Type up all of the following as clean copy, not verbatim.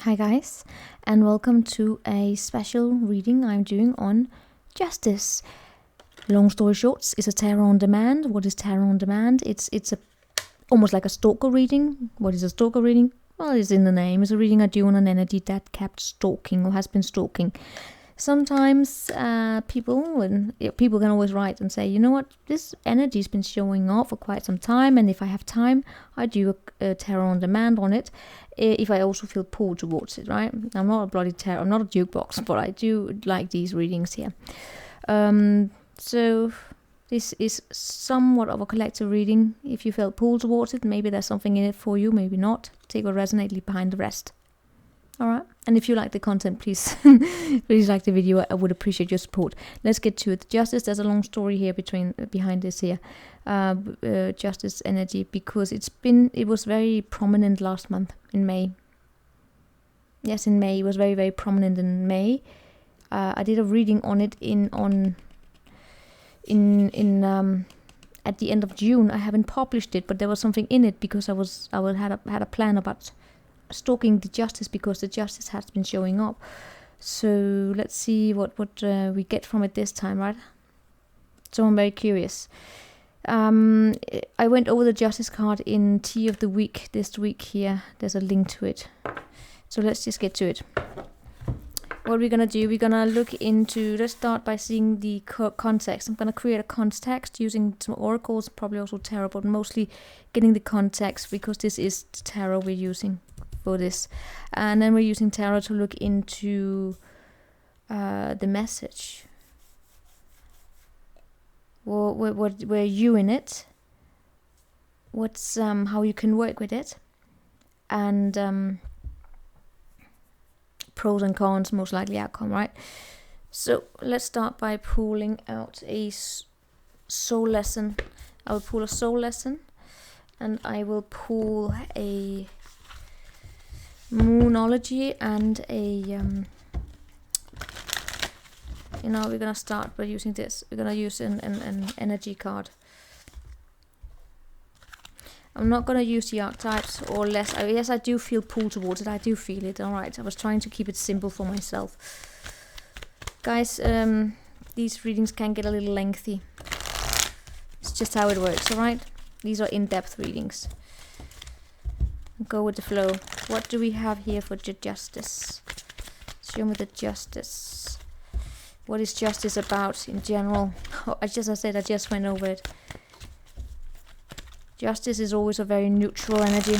Hi guys, and welcome to a special reading I'm doing on justice. Long story short, it's a tarot on demand. What is tarot on demand? It's almost like a stalker reading. What is a stalker reading? Well, it's in the name. It's a reading I do on an energy that kept stalking or has been stalking. Sometimes people can always write and say, you know what, this energy's been showing up for quite some time, and if I have time, I do a tarot on demand on it. If I also feel pulled towards it, right? I'm not a bloody tarot, I'm not a jukebox, but I do like these readings here. So this is somewhat of a collective reading. If you felt pulled towards it, maybe there's something in it for you, maybe not. Take what resonates, leave behind the rest. All right, and if you like the content, please please like the video. I would appreciate your support. Let's get to it. Justice, there's a long story here behind this here. Justice energy, because it was very prominent last month in May. Yes, in May. It was very, very prominent in May. I did a reading on it at the end of June. I haven't published it, but there was something in it because I had a plan about stalking the justice, because the justice has been showing up. So let's see what we get from it this time, right? So I'm very curious. I went over the justice card in Tea of the Week this week here. There's a link to it. So let's just get to it. What we're gonna do, let's start by seeing the context. I'm gonna create a context using some oracles, probably also tarot, but mostly getting the context because this is the tarot we're using for this. And then we're using tarot to look into the message. Where you in it? What's how you can work with it, and pros and cons, most likely outcome, right? So let's start by pulling out a soul lesson. I will pull a soul lesson, and I will pull a moonology and a we're gonna start by using this. We're gonna use an energy card. I'm not gonna use the archetypes or less. Yes, I do feel pulled towards it. I do feel it. All right. I was trying to keep it simple for myself, guys. These readings can get a little lengthy. It's just how it works. All right. These are in-depth readings. Go with the flow. What do we have here for justice? Show me the justice. What is justice about in general? I just went over it. Justice is always a very neutral energy.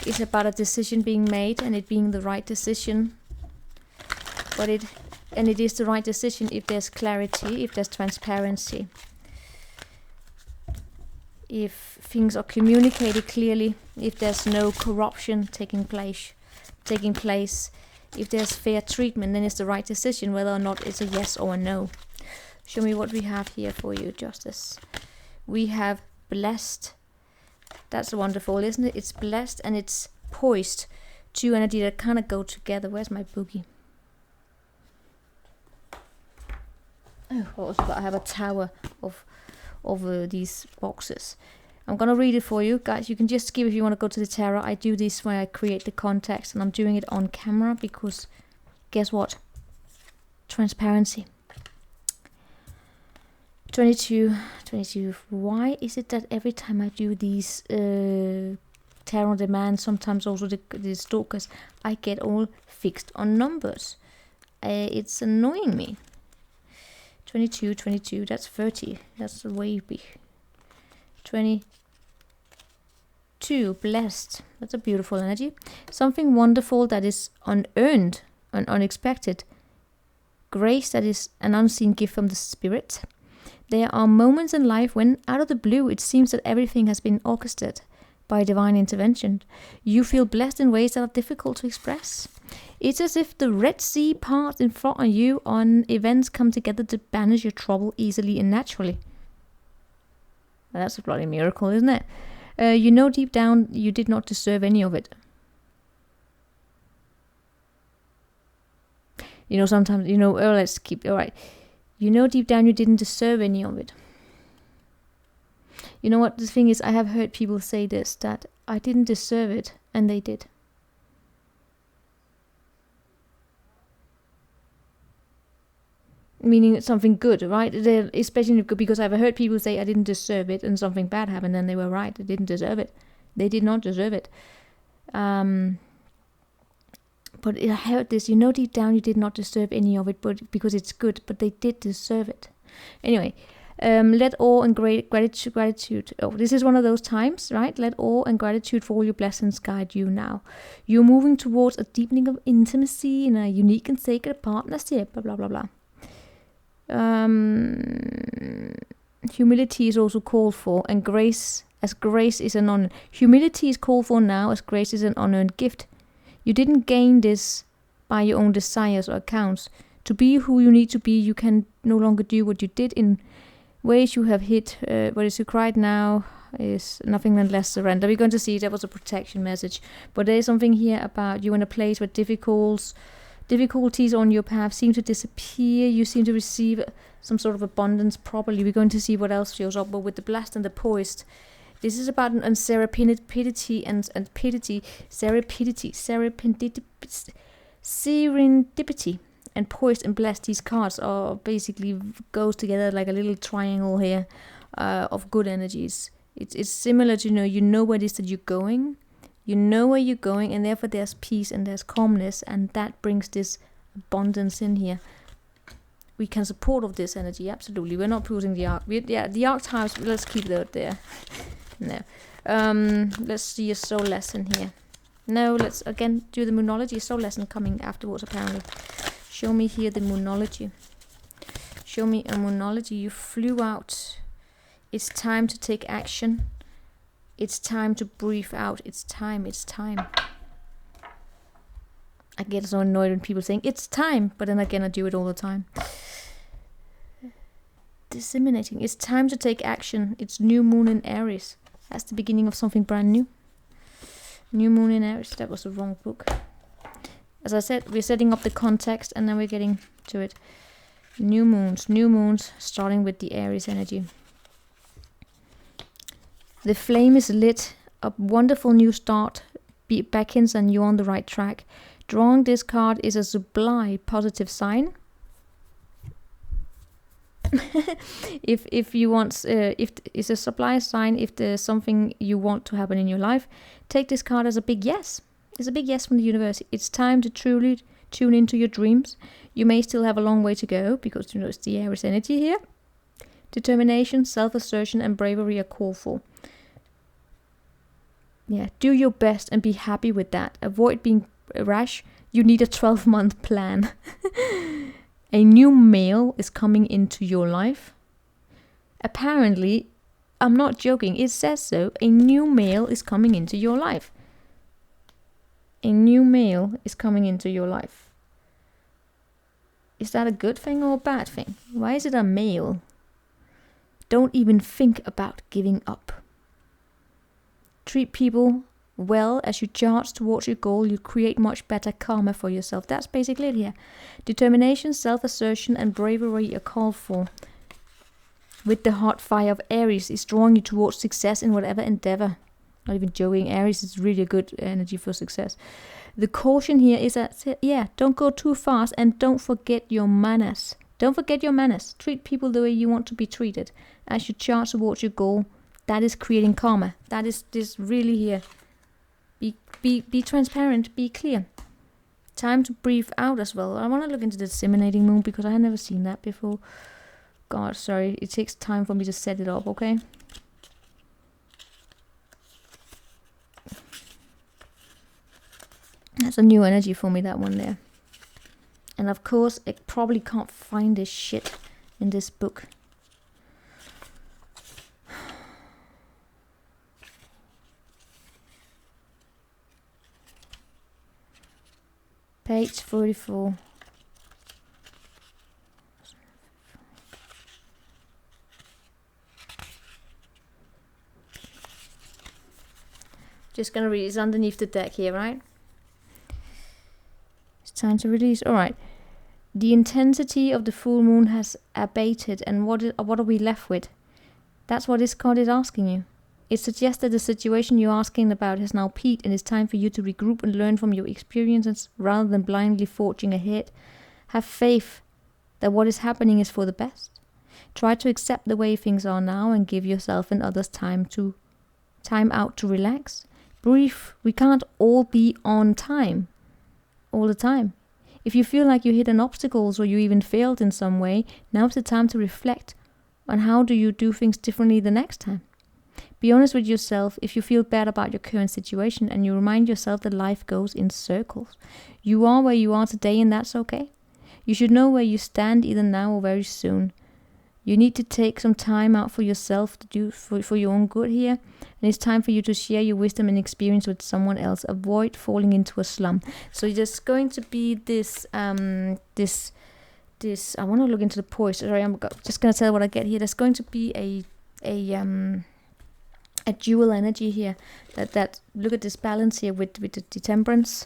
It's about a decision being made and it being the right decision. It is the right decision if there's clarity, if there's transparency. If things are communicated clearly, if there's no corruption taking place, if there's fair treatment, then it's the right decision, whether or not it's a yes or a no. Show me what we have here for you, justice. We have blessed. That's wonderful, isn't it? It's blessed and it's poised. Two energy that kind of go together. Where's my boogie? Oh, I have a tower of these boxes. I'm gonna read it for you guys. You can just skip if you want to go to the tarot. I do this where I create the context, and I'm doing it on camera because guess what? Transparency. 22. Why is it that every time I do these tarot demands, sometimes also the stalkers, I get all fixed on numbers? It's annoying me. 22, that's 30. That's way big. 22, blessed. That's a beautiful energy. Something wonderful that is unearned and unexpected. Grace that is an unseen gift from the spirit. There are moments in life when, out of the blue, it seems that everything has been orchestrated by divine intervention. You feel blessed in ways that are difficult to express. It's as if the Red Sea parts in front of you on events come together to banish your trouble easily and naturally. Well, that's a bloody miracle, isn't it? You know deep down you did not deserve any of it. You know, sometimes, let's keep, all right. You know deep down you didn't deserve any of it. You know what, the thing is, I have heard people say this, that I didn't deserve it, and they did. meaning something good, right? Especially because I've heard people say I didn't deserve it and something bad happened, and they were right. They didn't deserve it. They did not deserve it. But I heard this, deep down you did not deserve any of it, but because it's good, but they did deserve it. Anyway, let awe and gratitude. Oh, this is one of those times, right? Let awe and gratitude for all your blessings guide you now. You're moving towards a deepening of intimacy in a unique and sacred partnership, blah, blah, blah, blah. Humility is also called for, and grace is an honor. Humility is called for now, as grace is an unearned gift. You didn't gain this by your own desires or accounts. To be who you need to be, you can no longer do what you did in ways you have hit. What is required now is nothing but less surrender. We're going to see that was a protection message. But there is something here about you in a place where difficulties on your path seem to disappear. You seem to receive some sort of abundance properly. We're going to see what else shows up. But with the blessed and the poised, this is about serendipity and poised and blessed. These cards are basically goes together like a little triangle here of good energies. It's similar to you know where it is that you're going. You know where you're going, and therefore there's peace and there's calmness, and that brings this abundance in here. We can support of this energy, absolutely. We're not putting the the archetypes. Let's keep that there. No. Let's see a soul lesson here. No, let's again do the moonology. Soul lesson coming afterwards, apparently. Show me here the moonology. Show me a moonology. You flew out. It's time to take action. It's time to breathe out. It's time. I get so annoyed when people saying it's time, but then again I do it all the time. Disseminating. It's time to take action. It's new moon in Aries. That's the beginning of something brand new. New moon in Aries. That was the wrong book. As I said, we're setting up the context and then we're getting to it. New moons, starting with the Aries energy. The flame is lit. A wonderful new start beckons and you're on the right track. Drawing this card is a sublime positive sign. if you want, if it's a supply sign, if there's something you want to happen in your life, take this card as a big yes. It's a big yes from the universe. It's time to truly tune into your dreams. You may still have a long way to go because it's the Aries energy here. Determination, self-assertion, and bravery are called for. Yeah, do your best and be happy with that. Avoid being rash. You need a 12-month plan. A new male is coming into your life. Apparently, I'm not joking, it says so. A new male is coming into your life. A new male is coming into your life. Is that a good thing or a bad thing? Why is it a male? Don't even think about giving up. Treat people well as you charge towards your goal. You create much better karma for yourself. That's basically it here. Determination, self-assertion, and bravery are called for. With the hot fire of Aries is drawing you towards success in whatever endeavor. Not even joking, Aries is really a good energy for success. The caution here is that, don't go too fast and don't forget your manners. Don't forget your manners. Treat people the way you want to be treated. As you charge towards your goal, that is creating karma. That is this really here. Be transparent, be clear. Time to breathe out as well. I want to look into the disseminating moon because I had never seen that before. God, sorry. It takes time for me to set it up, okay? That's a new energy for me, that one there. And of course, I probably can't find this shit in this book. Page 44. Just gonna read, it's underneath the deck here, right? It's time to release. Alright. The intensity of the full moon has abated, and what are we left with? That's what this card is asking you. It suggests that the situation you're asking about has now peaked and it's time for you to regroup and learn from your experiences rather than blindly forging ahead. Have faith that what is happening is for the best. Try to accept the way things are now and give yourself and others time out to relax. Breathe. We can't all be on time all the time. If you feel like you hit an obstacle or you even failed in some way, now's the time to reflect on how do you do things differently the next time. Be honest with yourself if you feel bad about your current situation, and you remind yourself that life goes in circles. You are where you are today, and that's okay. You should know where you stand either now or very soon. You need to take some time out for yourself to do for your own good here, and it's time for you to share your wisdom and experience with someone else. Avoid falling into a slump. So there's going to be this this I want to look into the poise. Sorry, I'm just going to tell what I get here. There's going to be a dual energy here. That look at this balance here with the temperance.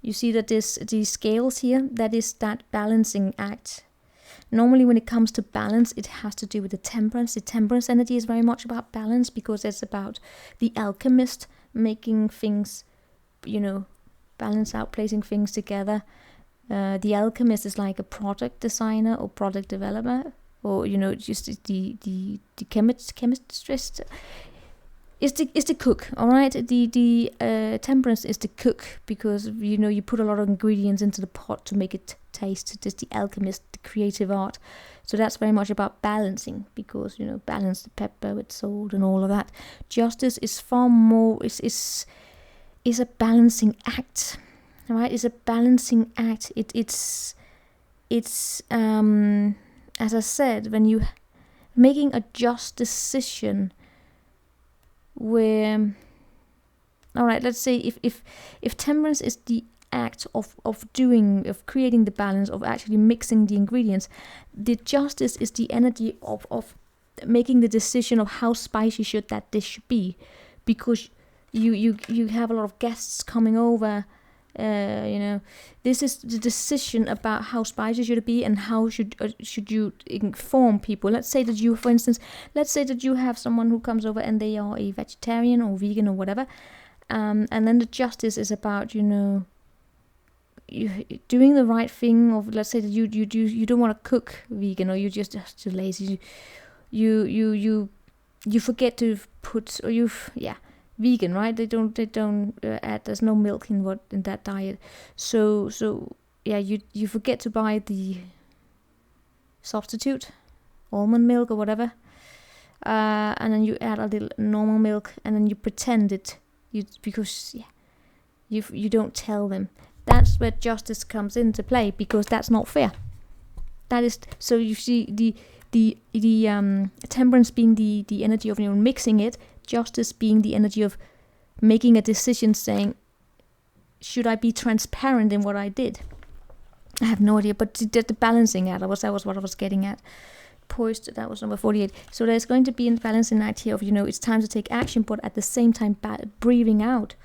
You see that these scales here, that is that balancing act. Normally when it comes to balance, it has to do with the temperance. The temperance energy is very much about balance, because it's about the alchemist making things, balance out, placing things together. The alchemist is like a product designer or product developer, or just the chemist is the cook. All right, the temperance is the cook, because you put a lot of ingredients into the pot to make it taste. Just the alchemist, the creative art. So that's very much about balancing, because balance the pepper with salt and all of that. Justice is far more is a balancing act. All right, it's a balancing act. It's as I said, when you making a just decision, where, all right, let's say if temperance is the act of creating the balance, of actually mixing the ingredients, the justice is the energy of making the decision of how spicy should that dish be, because you have a lot of guests coming over. This is the decision about how spicy should it be, and how should you inform people. Let's say that you, for instance, have someone who comes over and they are a vegetarian or vegan or whatever, and then the justice is about you doing the right thing. Of, let's say that you don't want to cook vegan, or you're just too lazy. You forget to put, or vegan, right? They don't add. There's no milk in that diet. So you forget to buy the substitute, almond milk or whatever, and then you add a little normal milk, and then you pretend it. Because you don't tell them. That's where justice comes into play, because that's not fair. That is, so you see the temperance being the energy of mixing it. Justice being the energy of making a decision, saying, should I be transparent in what I did? I have no idea, but the balancing act, that was what I was getting at. Poised, that was number 48. So there's going to be a balancing act here of, it's time to take action, but at the same time breathing out.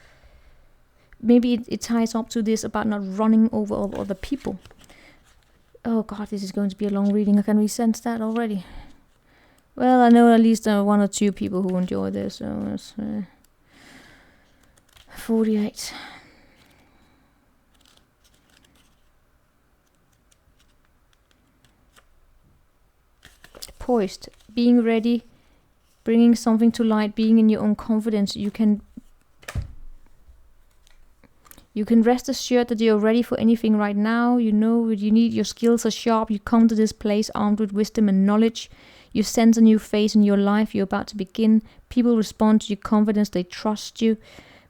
Maybe it ties up to this about not running over other people. Oh God, this is going to be a long reading. Can we sense that already? Well, I know at least one or two people who enjoy this, so that's 48. Poised, being ready, bringing something to light, being in your own confidence. You can rest assured that you're ready for anything right now. You know what you need. Your skills are sharp. You come to this place armed with wisdom and knowledge. You sense a new phase in your life. You're about to begin. People respond to your confidence. They trust you.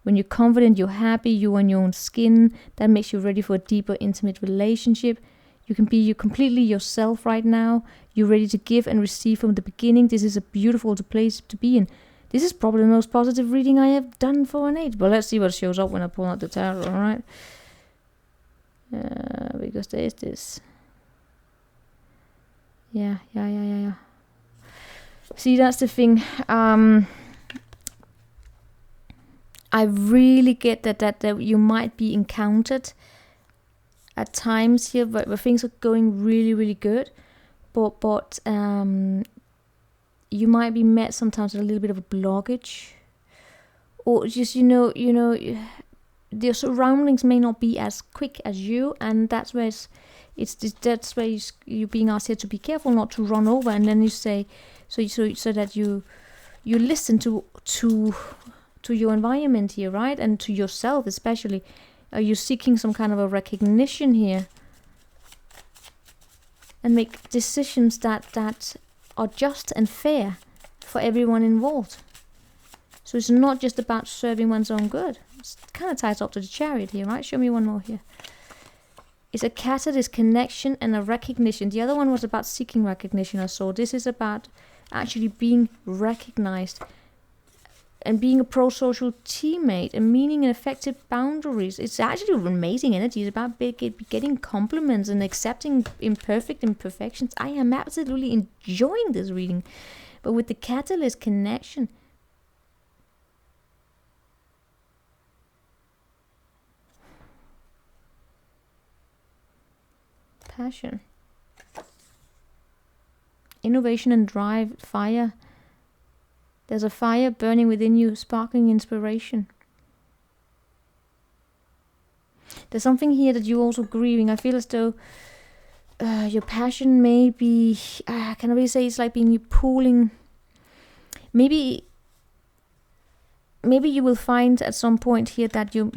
When you're confident, you're happy. You're in your own skin. That makes you ready for a deeper, intimate relationship. You can be completely yourself right now. You're ready to give and receive from the beginning. This is a beautiful place to be in. This is probably the most positive reading I have done for an age. But let's see what shows up when I pull out the tarot, alright? Because there is this. Yeah. See, that's the thing. I really get that you might be encountered at times here where things are going really, really good. But you might be met sometimes with a little bit of a blockage. Or just, the surroundings may not be as quick as you, and that's where that's where you're being asked here to be careful not to run over. And then you say, so that you listen to your environment here, right, and to yourself especially. Are you seeking some kind of a recognition here, and make decisions that are just and fair for everyone involved? So it's not just about serving one's own good. It kind of ties up to the Chariot here, right? Show me one more here. It's a catalyst, connection, and a recognition. The other one was about seeking recognition, I saw. This is about actually being recognized and being a pro-social teammate and meaning and effective boundaries. It's actually amazing energy. It's about getting compliments and accepting imperfect imperfections. I am absolutely enjoying this reading. But with the catalyst, connection, passion, innovation and drive, fire. There's a fire burning within you, sparkling inspiration. There's something here that you're also grieving. I feel as though your passion may be, I can't really say, it's like being you pulling. Maybe you will find at some point here that you're,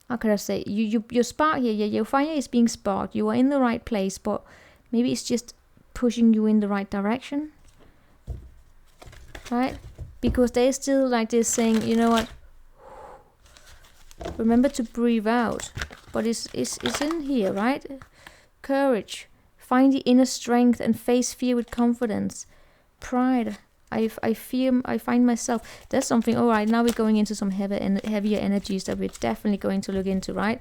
how can I say, your spark here, your fire is being sparked. You are in the right place, but maybe it's just pushing you in the right direction, right? Because there's still like this saying, you know what, remember to breathe out. But it's in here, right? Courage, find the inner strength and face fear with confidence. Pride, I find myself, there's something. All right, now we're going into some heavier energies that we're definitely going to look into, right?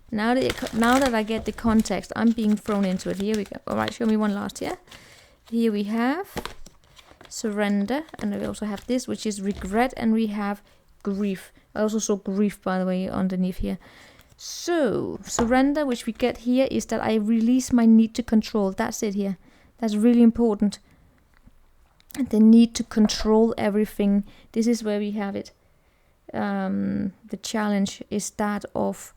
Now that I get the context, I'm being thrown into it. Here we go. All right, show me one last here. Here we have surrender, and we also have this, which is regret, and we have grief. I also saw grief, by the way, underneath here. So surrender, which we get here, is that I release my need to control. That's it here. That's really important. The need to control everything. This is where we have it. The challenge is that of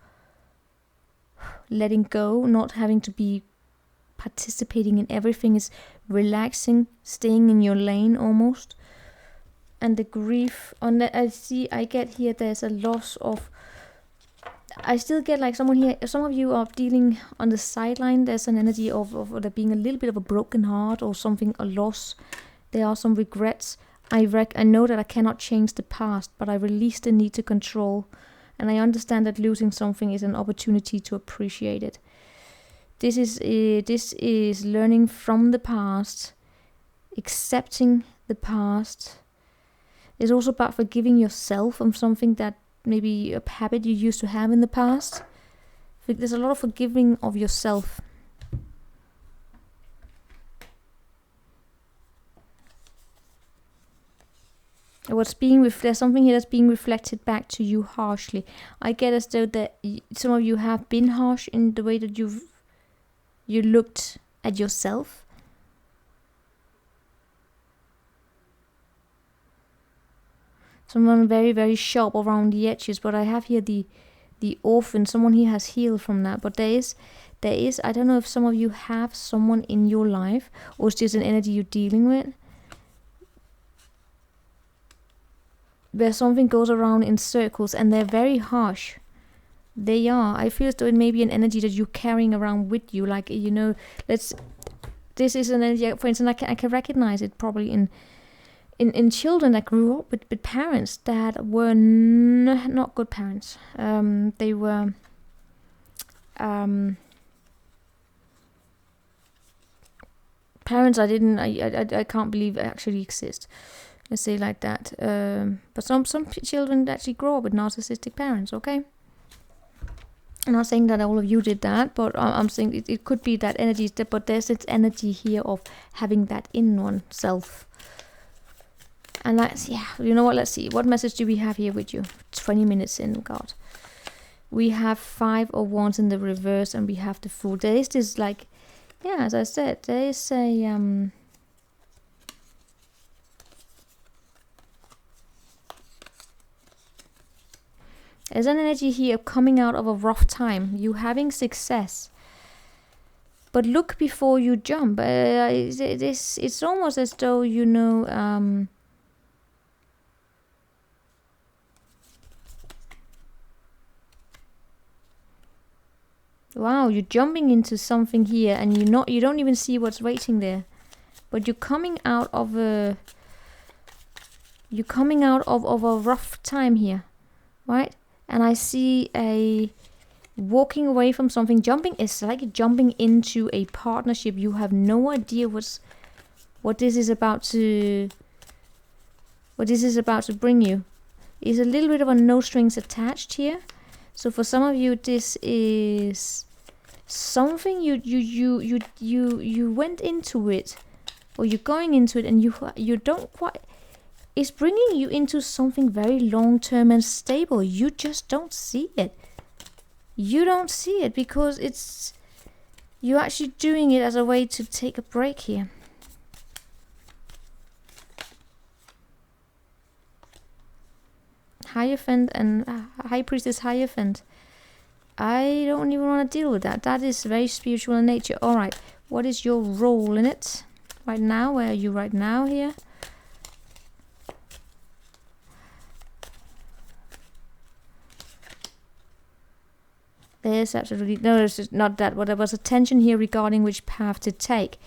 letting go, not having to be participating in everything, is relaxing, staying in your lane almost. And the grief on that, I get here, there's a loss of, I still get like someone here, some of you are dealing on the sideline. There's an energy of there being a little bit of a broken heart or something, a loss. There are some regrets. I know that I cannot change the past, but I release the need to control. And I understand that losing something is an opportunity to appreciate it. This is learning from the past, accepting the past. It's also about forgiving yourself on something that maybe a habit you used to have in the past. There's a lot of forgiving of yourself. There's something here that's being reflected back to you harshly. I get as though that some of you have been harsh in the way that you looked at yourself. Someone very, very sharp around the edges, but I have here the orphan. Someone here has healed from that, but there is. I don't know if some of you have someone in your life, or it's just an energy you're dealing with, where something goes around in circles, and they're very harsh. They are. I feel as though it may be an energy that you're carrying around with you. Like, you know, this is an energy. For instance, I can recognize it probably in children that grew up with parents that were not good parents. They were parents I can't believe actually exist. Let's say like that. But some children actually grow up with narcissistic parents. Okay. I'm not saying that all of you did that, but I'm saying it could be that energy. But there's this energy here of having that in oneself. And that's, yeah, you know what, let's see. What message do we have here with you? 20 minutes in, God. We have 5 of Wands in the reverse, and we have the Fool. There is this, like, yeah, as I said, there is a, There's an energy here of coming out of a rough time. You having success. But look before you jump. It's almost as though, you know... wow, you're jumping into something here, and you don't even see what's waiting there. But you're coming out of a... you're coming out of a rough time here, right? And I see a walking away from something. Jumping is like jumping into a partnership. You have no idea what this is about to bring you. It's a little bit of a no strings attached here. So for some of you, this is something you went into it, or you're going into it, and you don't quite. It's bringing you into something very long-term and stable. You just don't see it. You don't see it because you're actually doing it as a way to take a break here. Hierophant and High Priestess Hierophant. I don't even want to deal with that. That is very spiritual in nature. Alright, what is your role in it right now? Where are you right now here? There's absolutely no, it's not that. But there was a tension here regarding which path to take.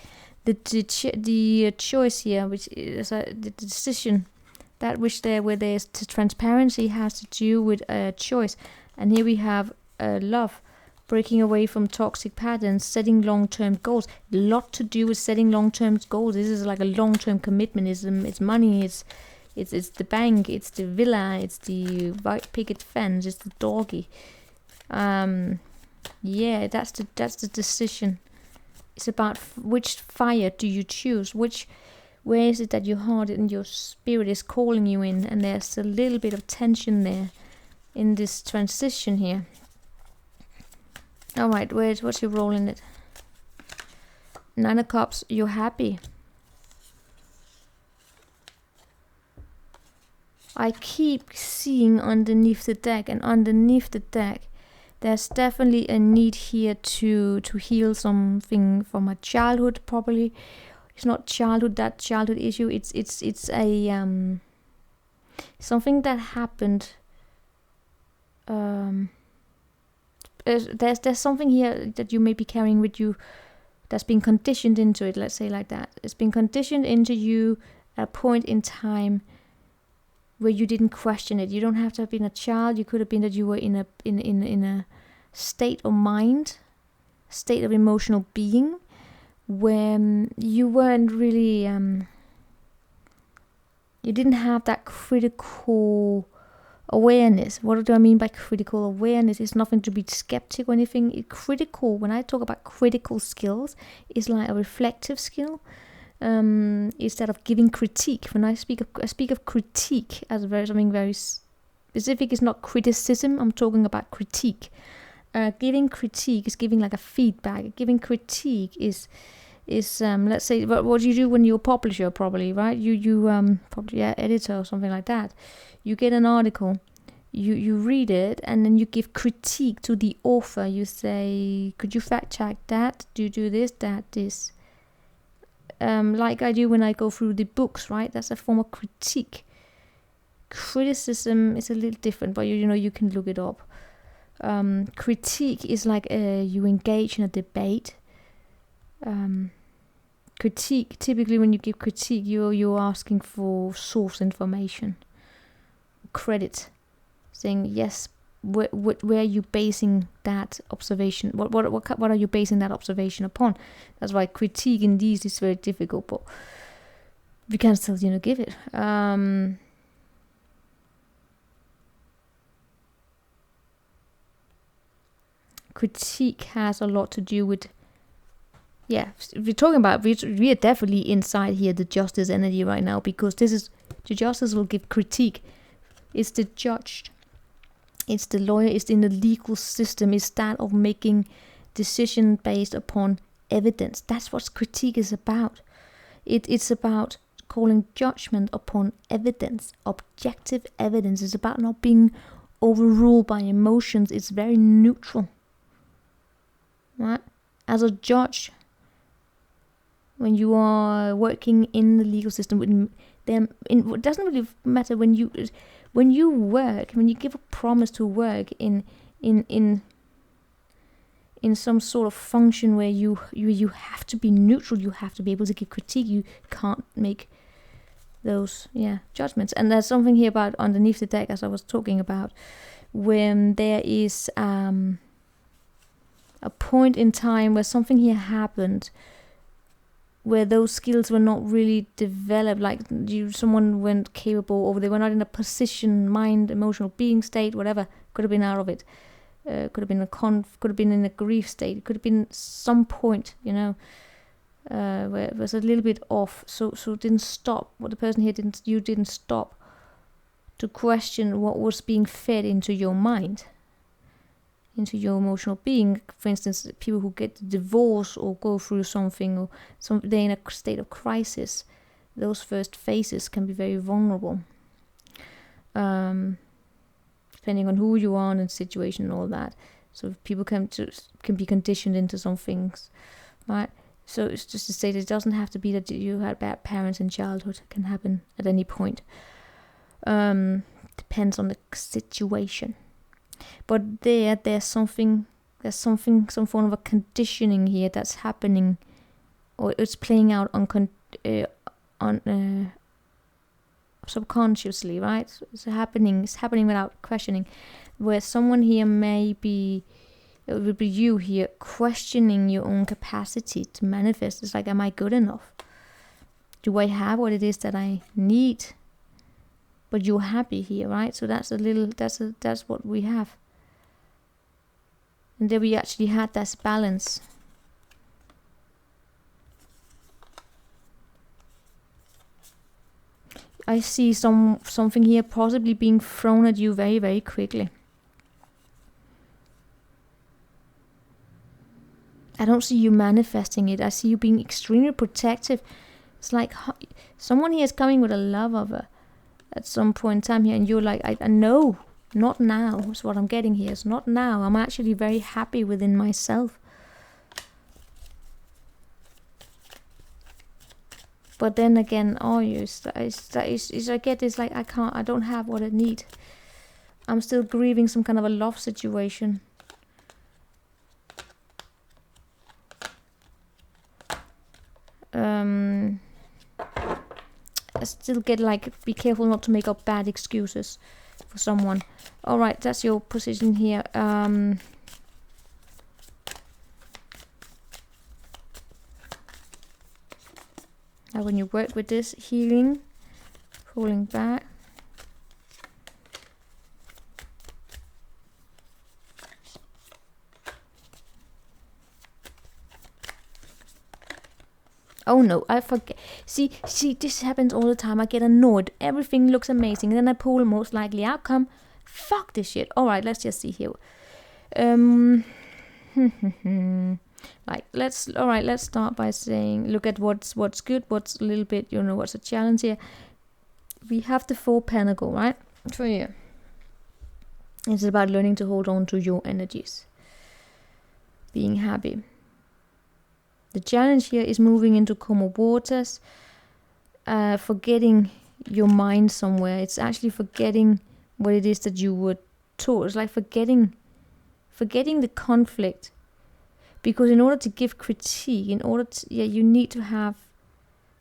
The choice here, which is the decision, that which where there's transparency, has to do with a choice. And here we have love, breaking away from toxic patterns, setting long-term goals. A lot to do with setting long-term goals. This is like a long-term commitment. It's money. It's the bank. It's the villa. It's the white picket fence. It's the doggy. Yeah, that's the decision. It's about which fire do you choose, where is it that your heart and your spirit is calling you in, and there's a little bit of tension there in this transition here. Alright, what's your role in it? Nine of Cups, you're happy. I keep seeing underneath the deck, and underneath the deck there's definitely a need here to heal something from a childhood, probably. It's not that childhood issue. It's a something that happened. There's something here that you may be carrying with you that's been conditioned into it. Let's say like that. It's been conditioned into you at a point in time where you didn't question it. You don't have to have been a child. You could have been that you were in a state of mind, state of emotional being, when you weren't really you didn't have that critical awareness. What do I mean by critical awareness? It's nothing to be skeptic or anything. Critical, when I talk about critical skills, is like a reflective skill. Instead of giving critique. When I speak of critique as something very specific. It's not criticism. I'm talking about critique. Giving critique is giving like a feedback. Giving critique is let's say what you do when you're a publisher, probably, right? You probably editor or something like that. You get an article, you read it, and then you give critique to the author. You say, could you fact check that? Do you do this, that, this? Like I do when I go through the books, right? That's a form of critique. Criticism is a little different, but you can look it up. Critique is like you engage in a debate. Critique, typically when you give critique, you're asking for source information, credit, saying yes. Where are you basing that observation? What are you basing that observation upon? That's why critique in these is very difficult, but we can still give it. Critique has a lot to do with, we're talking about, we are definitely inside here the justice energy right now, because this is, the justice will give critique. It's the judged. It's the lawyer, it's in the legal system, it's that of making decision based upon evidence. That's what critique is about. It's about calling judgment upon evidence, objective evidence. It's about not being overruled by emotions. It's very neutral, right? As a judge, when you are working in the legal system, it doesn't really matter when you work, when you give a promise to work in some sort of function where you have to be neutral, you have to be able to give critique, you can't make those judgments. And there's something here about underneath the deck, as I was talking about, when there is a point in time where something here happened where those skills were not really developed, like someone weren't capable, or they were not in a position, mind, emotional being state, whatever, could have been out of it. Could have been could have been in a grief state. It could have been some point, where it was a little bit off. So it didn't stop. What the person here didn't stop to question what was being fed into your mind, into your emotional being. For instance, people who get divorced or go through something, or they're in a state of crisis. Those first phases can be very vulnerable. Depending on who you are in the situation and all that. So people can be conditioned into some things, right? So it's just to say that it doesn't have to be that you had bad parents in childhood. It can happen at any point. Depends on the situation. But there's some form of a conditioning here that's happening, or it's playing out on subconsciously, right? It's happening without questioning, where someone here it would be you here questioning your own capacity to manifest. It's like, am I good enough? Do I have what it is that I need? But you're happy here, right? So that's what we have. And there we actually had that balance. I see something here possibly being thrown at you very, very quickly. I don't see you manifesting it. I see you being extremely protective. It's like someone here is coming with a love of her at some point in time here, and you're like, I know, not now. Is what I'm getting here. It's not now. I'm actually very happy within myself. But then again, I get this, like, I don't have what I need. I'm still grieving some kind of a love situation. I still get, like, be careful not to make up bad excuses for someone. Alright, that's your position here. Now when you work with this healing, pulling back. Oh no, I forget. See, this happens all the time. I get annoyed. Everything looks amazing. And then I pull most likely outcome. Fuck this shit. Alright, let's just see here. Like, let's start by saying, look at what's good, what's a little bit, what's a challenge here. We have the 4 Pentacle, right? For you. It's about learning to hold on to your energies. Being happy. The challenge here is moving into calmer waters, forgetting your mind somewhere. It's actually forgetting what it is that you were taught. It's like forgetting the conflict. Because in order to give critique, you need to have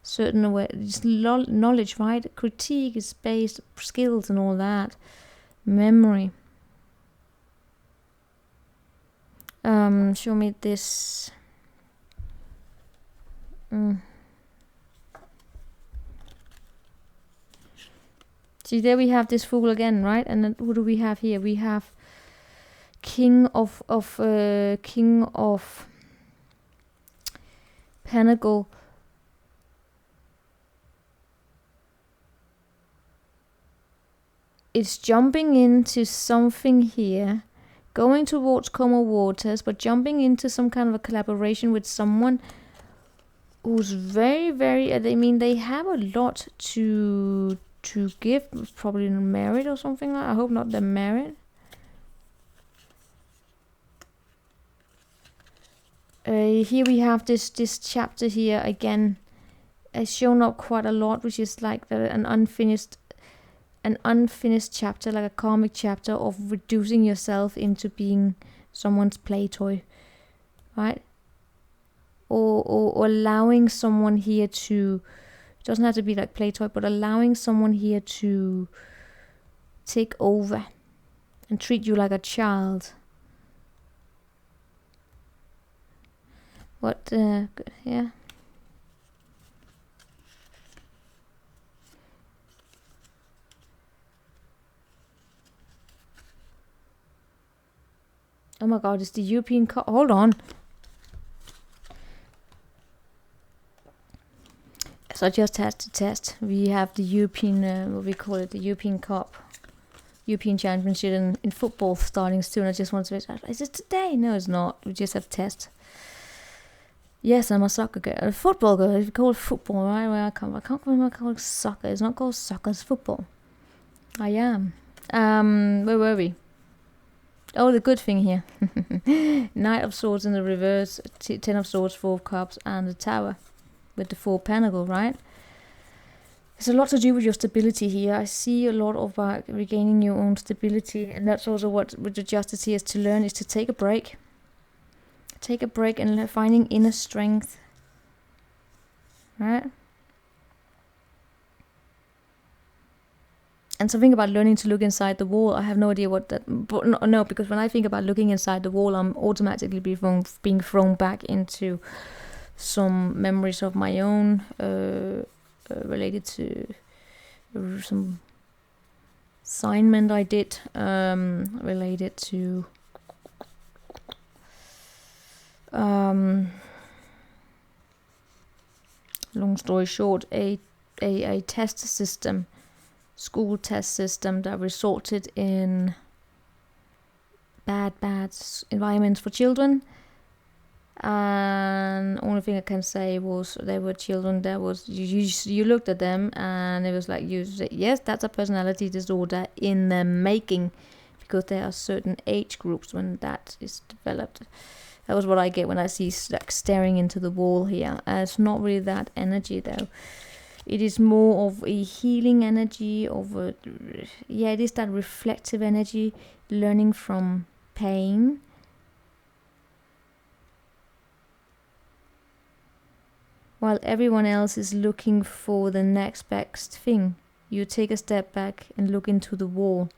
certain knowledge, right? Critique is based skills and all that, memory. Show me this. See, there we have this Fool again, right? And then who do we have here? We have King of Pentacle. It's jumping into something here, going towards calmer waters, but jumping into some kind of a collaboration with someone who's very, very, they have a lot to give. Probably married or something like that. I hope not they're married. Here we have this chapter here again. It's shown up quite a lot, which is like an unfinished chapter, like a karmic chapter of reducing yourself into being someone's play toy, right? Or allowing someone here to, it doesn't have to be like play toy, but allowing someone here to take over and treat you like a child. What, yeah. Oh my god, it's the European Cup. Hold on. So I just had to test. We have the European, what we call it, the European Cup. European Championship in football starting soon. I just want to say, is it today? No, it's not. We just have test. Yes, I'm a soccer girl. A football girl. If you call it football, right? Where I can't remember call it soccer. It's not called soccer, it's football. I am. Where were we? Oh, the good thing here. Knight of Swords in the reverse, Ten of Swords, Four of Cups, and the Tower with the Four Pentacle, right? There's a lot to do with your stability here. I see a lot of regaining your own stability, and that's also what with the Justice here is to learn, is to take a break. Take a break and finding inner strength, right? And something about learning to look inside the wall. I have no idea what that... But no, because when I think about looking inside the wall, I'm automatically being thrown back into some memories of my own related to some assignment I did, related to... long story short, a test system, school test system that resulted in bad environments for children. And only thing I can say was they were children that was you looked at them and it was like you said, yes, that's a personality disorder in the making, because there are certain age groups when that is developed. That was what I get when I see like staring into the wall here. It's not really that energy though. It is more of a healing energy, it is that reflective energy, learning from pain. While everyone else is looking for the next best thing, you take a step back and look into the wall.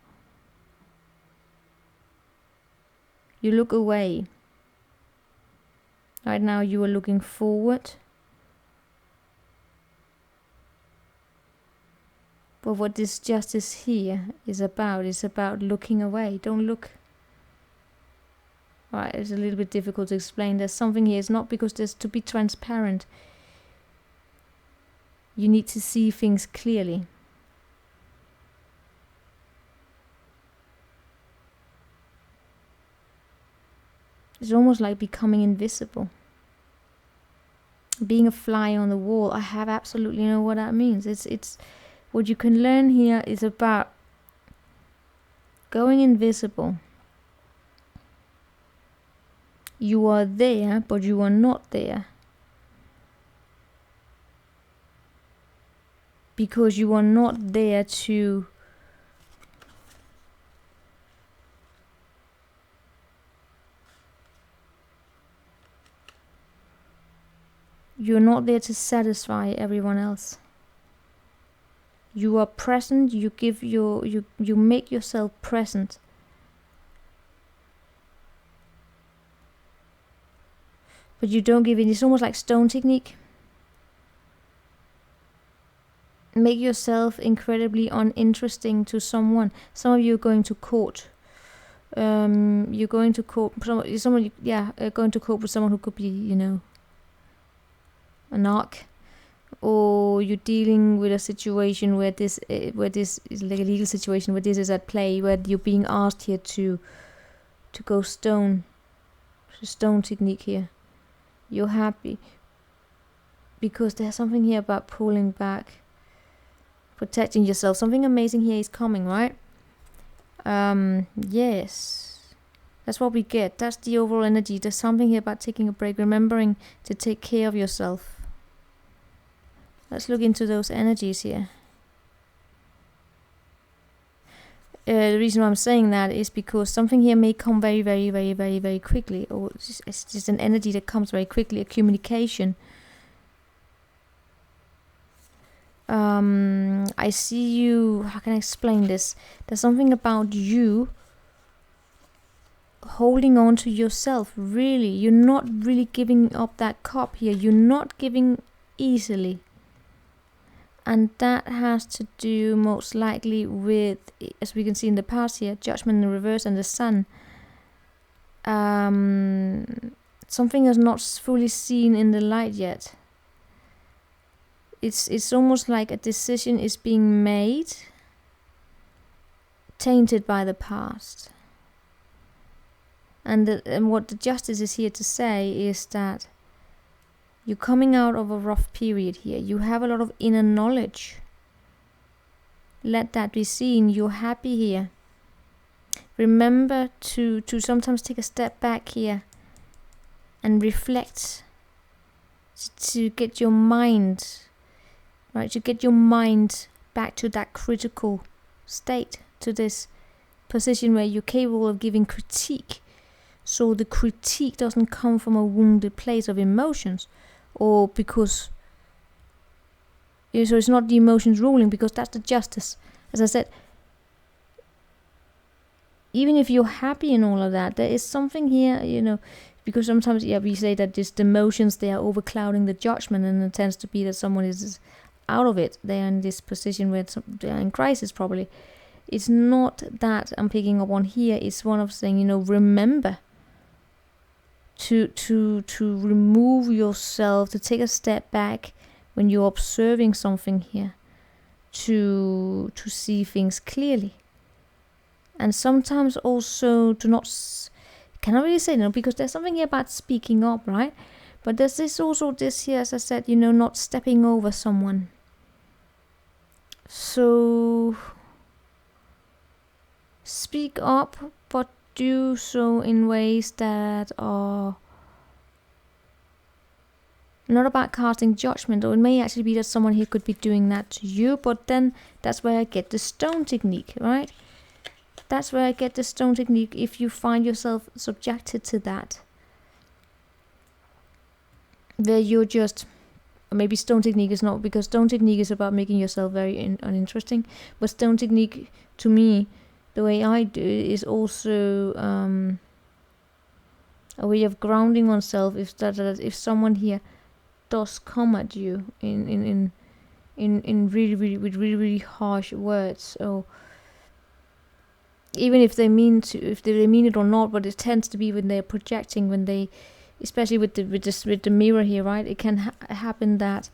You look away. Right now you are looking forward. But what this justice here is about looking away. Don't look. Alright, it's a little bit difficult to explain. There's something here. It's not because there's to be transparent. You need to see things clearly. It's almost like becoming invisible. Being a fly on the wall. I have absolutely know what that means. It's what you can learn here is about going invisible. You are there, but you are not there. Because you are not there to you're not there to satisfy everyone else. You are present, you make yourself present. But you don't give in. It's almost like stone technique. Make yourself incredibly uninteresting to someone. Some of you are going to court. You're going to court. Going to court with someone who could be, a narc. Or you're dealing with a situation where this is like a legal situation where this is at play, where you're being asked here to go stone. Stone technique here. You're happy because there's something here about pulling back, protecting yourself. Something amazing here is coming, right? Yes. That's what we get. That's the overall energy. There's something here about taking a break, remembering to take care of yourself. Let's look into those energies here. The reason why I'm saying that is because something here may come very, very, very, very, very quickly, or it's just an energy that comes very quickly, a communication. I see you, how can I explain this? There's something about you holding on to yourself, really. You're not really giving up that cup here. You're not giving easily. And that has to do most likely with, as we can see in the past here, Judgment in reverse and the Sun. Something is not fully seen in the light yet. It's almost like a decision is being made, tainted by the past. And what the Justice is here to say is that you're coming out of a rough period here. You have a lot of inner knowledge. Let that be seen. You're happy here. Remember to sometimes take a step back here and reflect. To get your mind, right? To get your mind back to that critical state. To this position where you're capable of giving critique. So the critique doesn't come from a wounded place of emotions. Or because, so it's not the emotions ruling, because that's the Justice. As I said, even if you're happy and all of that, there is something here, because sometimes, we say that just the emotions, they are overclouding the Judgment, and it tends to be that someone is out of it. They are in this position where they are in crisis, probably. It's not that I'm picking up on here. It's one of saying, remember to remove yourself, to take a step back when you're observing something here, to see things clearly. And sometimes also to not, cannot really say no, because there's something here about speaking up, right? But there's this here, as I said, not stepping over someone. So speak up, but do so in ways that are not about casting judgment, or it may actually be that someone here could be doing that to you, but then that's where I get the stone technique, right? That's where I get the stone technique if you find yourself subjected to that. Where you're just, maybe stone technique is not, because stone technique is about making yourself very uninteresting, but stone technique to me, the way I do it, is also a way of grounding oneself. If someone here does come at you in really, really, with really, really harsh words, or even if they mean it or not, but it tends to be when they're projecting, when they, especially with the mirror here, right? It can happen that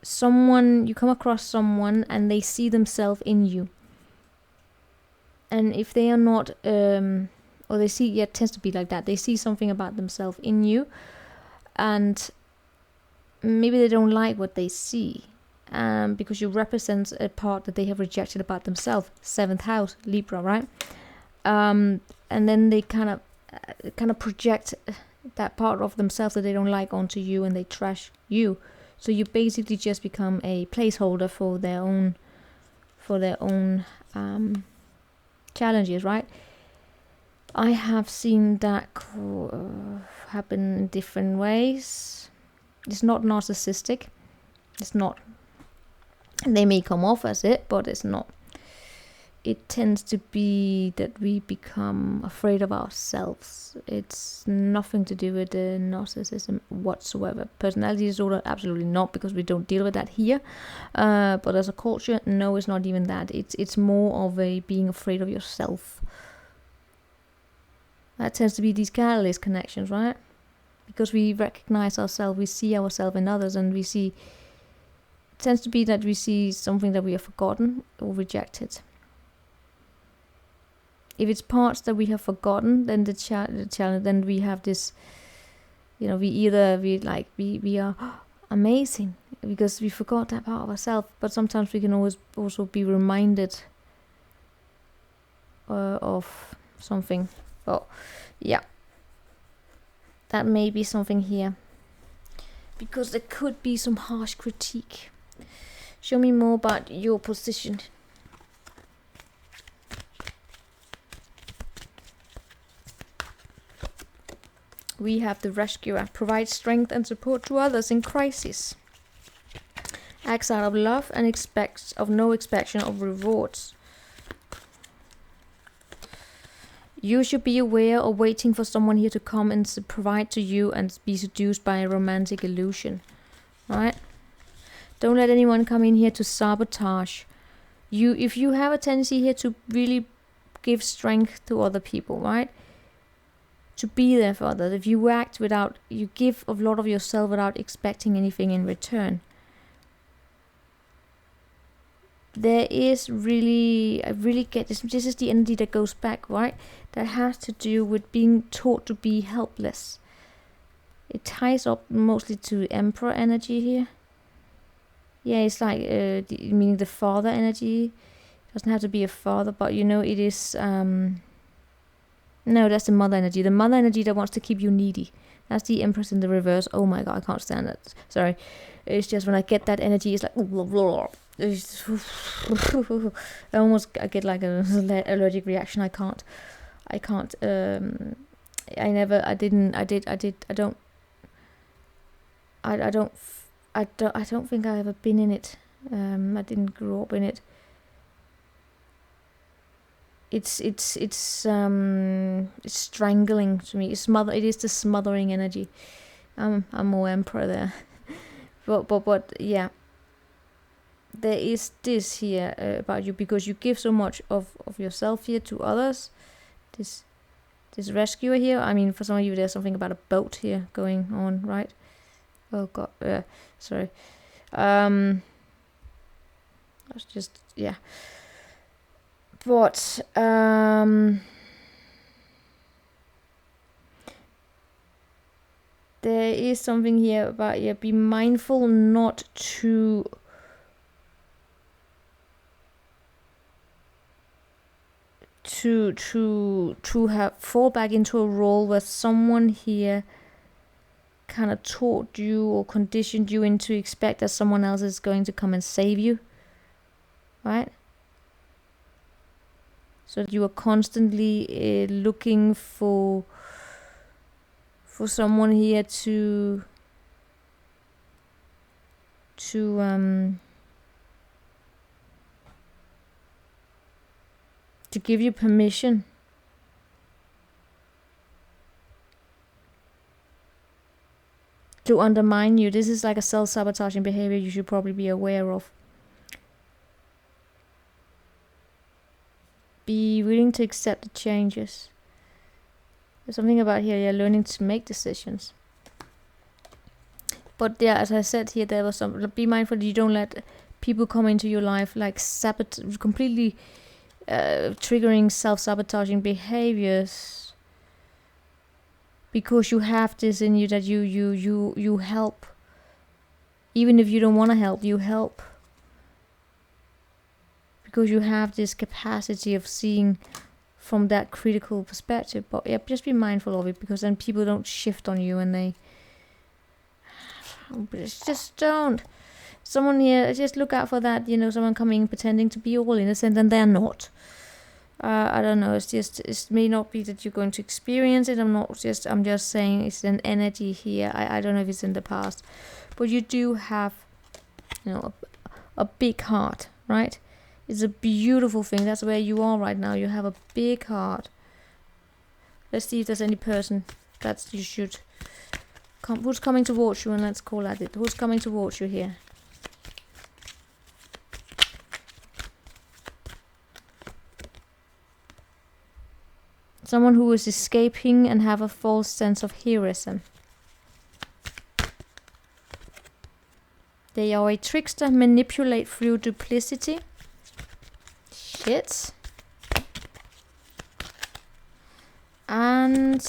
you come across someone and they see themselves in you. And if they are not, or they see, it tends to be like that. They see something about themselves in you, and maybe they don't like what they see, because you represent a part that they have rejected about themselves. 7th house, Libra, right? And then they kind of project that part of themselves that they don't like onto you, and they trash you. So you basically just become a placeholder for their own challenges, right? I have seen that happen in different ways. It's not narcissistic. It's not. They may come off as it, but it's not. It tends to be that we become afraid of ourselves. It's nothing to do with the narcissism whatsoever. Personality disorder, absolutely not, because we don't deal with that here. But as a culture, no, it's not even that. It's more of a being afraid of yourself. That tends to be these catalyst connections, right? Because we recognize ourselves, we see ourselves in others, and we see. It tends to be that we see something that we have forgotten or rejected. If it's parts that we have forgotten, then the challenge, then we have this, we are amazing because we forgot that part of ourselves. But sometimes we can always also be reminded of something Oh, yeah. That may be something here. Because there could be some harsh critique. Show me more about your position. We have the rescuer. Provide strength and support to others in crisis. Acts out of love and expects of no expectation of rewards. You should be aware of waiting for someone here to come and provide to you and be seduced by a romantic illusion. Right? Don't let anyone come in here to sabotage you. If you have a tendency here to really give strength to other people, right? To be there for others. If you act without, you give a lot of yourself without expecting anything in return. There is really, I really get this. This is the energy that goes back, right? That has to do with being taught to be helpless. It ties up mostly to Emperor energy here. Yeah, it's like, meaning the father energy. It doesn't have to be a father, but you know, it is, no, that's the mother energy. The mother energy that wants to keep you needy. That's the Empress in the reverse. Oh my god, I can't stand that. Sorry. It's just when I get that energy, it's like... I get like an allergic reaction. I don't think I ever been in it. I didn't grow up in it. It's strangling to me. It is the smothering energy. I'm more Emperor there. but yeah. There is this here about you because you give so much of yourself here to others. This rescuer here. I mean, for some of you, there's something about a boat here going on, right? Oh god. Sorry. That's just, yeah. But there is something here about, yeah, be mindful not to have fall back into a role where someone here kind of taught you or conditioned you into expect that someone else is going to come and save you, right? So that you are constantly looking for someone here to give you permission. To undermine you. This is like a self-sabotaging behavior you should probably be aware of. Be willing to accept the changes. There's something about here, you're learning to make decisions. But yeah, as I said here, there was some, be mindful that you don't let people come into your life like completely triggering self-sabotaging behaviors, because you have this in you that you help, even if you don't want to help, you help, because you have this capacity of seeing from that critical perspective. But yeah, just be mindful of it, because then people don't shift on you and they just don't. Someone here, just look out for that, someone coming pretending to be all innocent and they're not. I don't know, it may not be that you're going to experience it. I'm just saying it's an energy here. I don't know if it's in the past, but you do have, a big heart, right? It's a beautiful thing. That's where you are right now. You have a big heart. Let's see if there's any person that you should come. Who's coming towards you? And let's call at it. Who's coming towards you here? Someone who is escaping and have a false sense of heroism. They are a trickster, manipulate through duplicity. Shit. And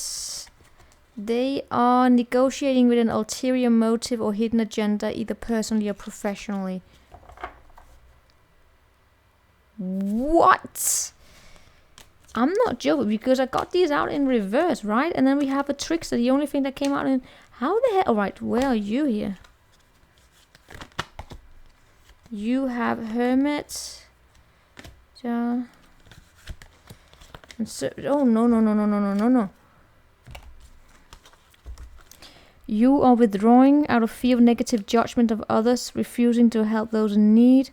they are negotiating with an ulterior motive or hidden agenda, either personally or professionally. What? I'm not joking, because I got these out in reverse, right? And then we have a trickster, the only thing that came out in... How the hell... Alright, where are you here? You have Hermit. Yeah. And so, oh, no. You are withdrawing out of fear of negative judgment of others, refusing to help those in need.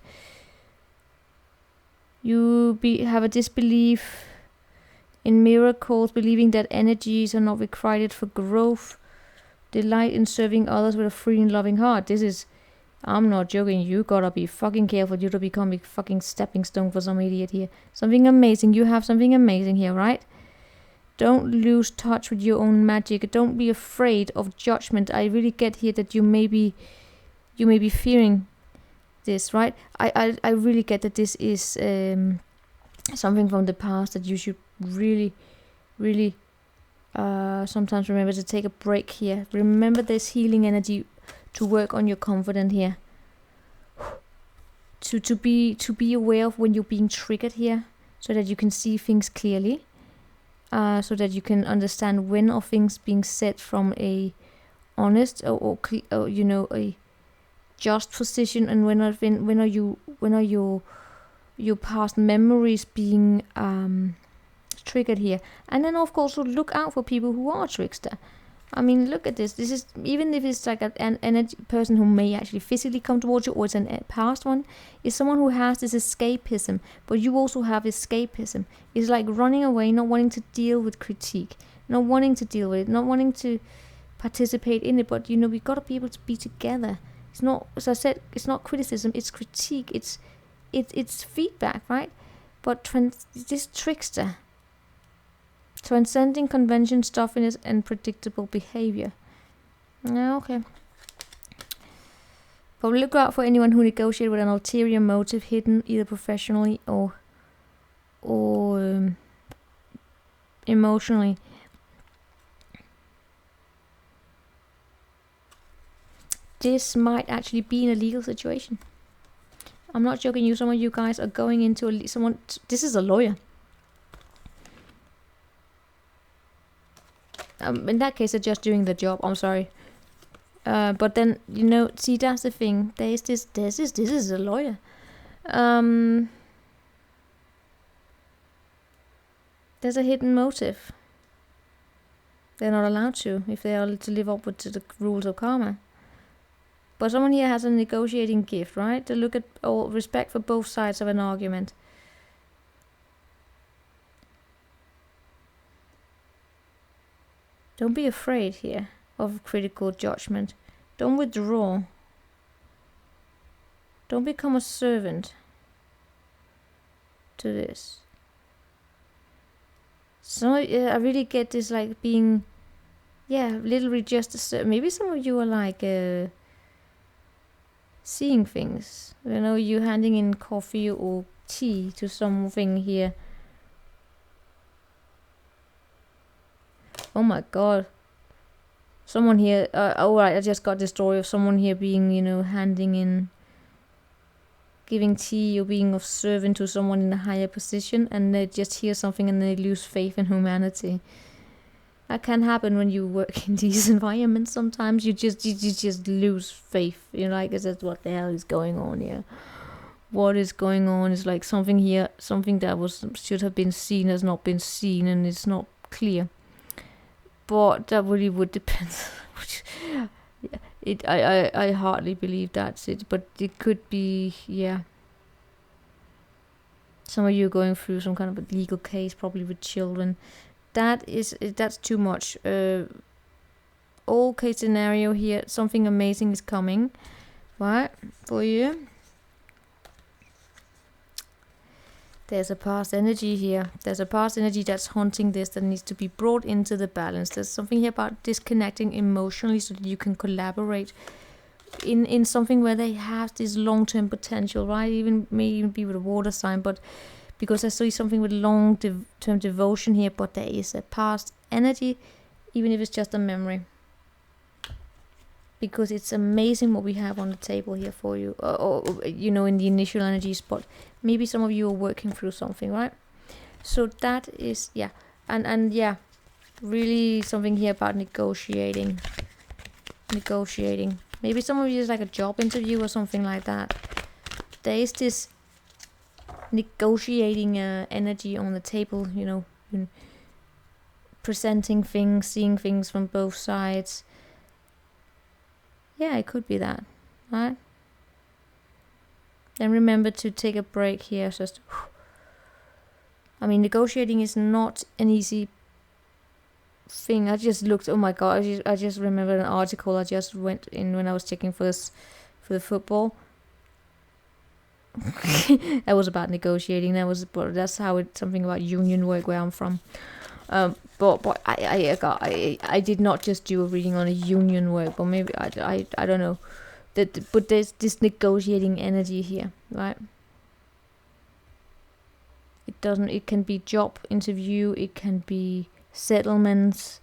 You have a disbelief in miracles, believing that energies are not required for growth. Delight in serving others with a free and loving heart. This is... I'm not joking. You gotta be fucking careful. You don't become a fucking stepping stone for some idiot here. Something amazing. You have something amazing here, right? Don't lose touch with your own magic. Don't be afraid of judgment. I really get here that you may be fearing this, right? I really get that this is something from the past that you should really sometimes remember to take a break here. Remember this healing energy to work on your confidence here. To be aware of when you're being triggered here, so that you can see things clearly. So that you can understand when are things being said from a honest or you know, a just position, and when are your past memories being triggered here. And then of course look out for people who are trickster. I mean, look at this. This is, even if it's like an energy person who may actually physically come towards you, or it's a past one, is someone who has this escapism, but you also have escapism. It's like running away, not wanting to deal with critique, not wanting to deal with it, not wanting to participate in it. But you know, we gotta be able to be together. It's not, as I said, it's not criticism, it's critique, it's feedback, right? But this trickster, transcending convention, stuffiness, and predictable behavior. Yeah, okay. But look out for anyone who negotiates with an ulterior motive, hidden either professionally or emotionally. This might actually be in a legal situation. I'm not joking you. Some of you guys are going into someone. This is a lawyer. In that case, they're just doing the job. I'm sorry. But then, you know, see, that's the thing. This is a lawyer. There's a hidden motive. They're not allowed to, if they are to live up to the rules of karma. But someone here has a negotiating gift, right? To look at all respect for both sides of an argument. Don't be afraid here of critical judgment. Don't withdraw. Don't become a servant to this. So I really get this, like being, literally just maybe some of you are like seeing things. You know, you handing in coffee or tea to something here. Oh my god. Someone here, right, I just got the story of someone here being, you know, handing in, giving tea or being of servant to someone in a higher position, and they just hear something and they lose faith in humanity. That can happen when you work in these environments. Sometimes you just lose faith. You know, like I said, what the hell is going on here? What is going on? It's like something here, something that should have been seen has not been seen, and it's not clear. But that really would depend. I hardly believe that's it, but it could be, yeah. Some of you are going through some kind of a legal case, probably with children. That's too much. All case scenario here, something amazing is coming, right, for you. There's a past energy here. There's a past energy that's haunting this, that needs to be brought into the balance. There's something here about disconnecting emotionally so that you can collaborate in something where they have this long-term potential, right? May even be with a water sign, but because I see something with long-term devotion here, but there is a past energy, even if it's just a memory. Because it's amazing what we have on the table here for you, or you know, in the initial energies, but maybe some of you are working through something, right? So that is, yeah. And yeah, really something here about negotiating. Maybe some of you is like a job interview or something like that. There is this negotiating energy on the table, you know, presenting things, seeing things from both sides. Yeah, it could be that, right? Then remember to take a break here. Just, I mean, negotiating is not an easy thing. I just looked. Oh my god! I just remembered an article I just went in when I was checking for the football. That was about negotiating. That's how it's something about union work where I'm from. But I did not just do a reading on a union work, but maybe I don't know. But there's this negotiating energy here, right? It can be job interview, it can be settlements,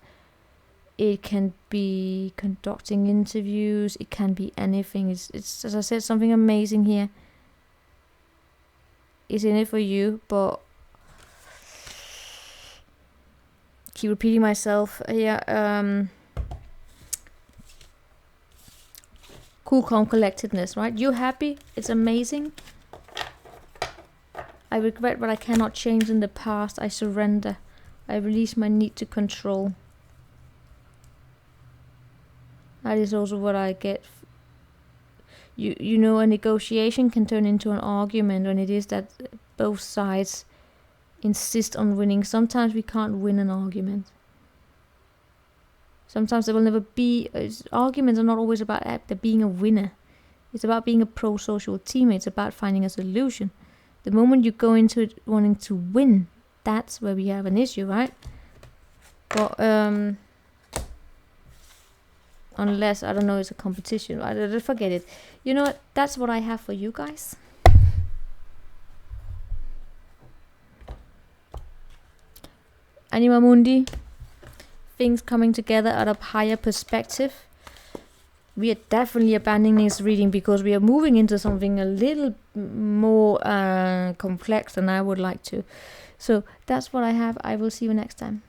it can be conducting interviews, it can be anything. It's as I said, something amazing here is in it for you, but keep repeating myself. Cool, calm, collectedness, right? You're happy, it's amazing. I regret what I cannot change in the past. I surrender. I release my need to control. That is also what I get. You know, a negotiation can turn into an argument when it is that both sides insist on winning. Sometimes we can't win an argument. Sometimes there will never be. Arguments are not always about being a winner. It's about being a pro-social teammate. It's about finding a solution. The moment you go into it wanting to win, that's where we have an issue, right? But unless, I don't know, it's a competition. I forget it. You know what? That's what I have for you guys. Anima Mundi. Things coming together at a higher perspective. We are definitely abandoning this reading because we are moving into something a little more complex than I would like to. So that's what I have. I will see you next time.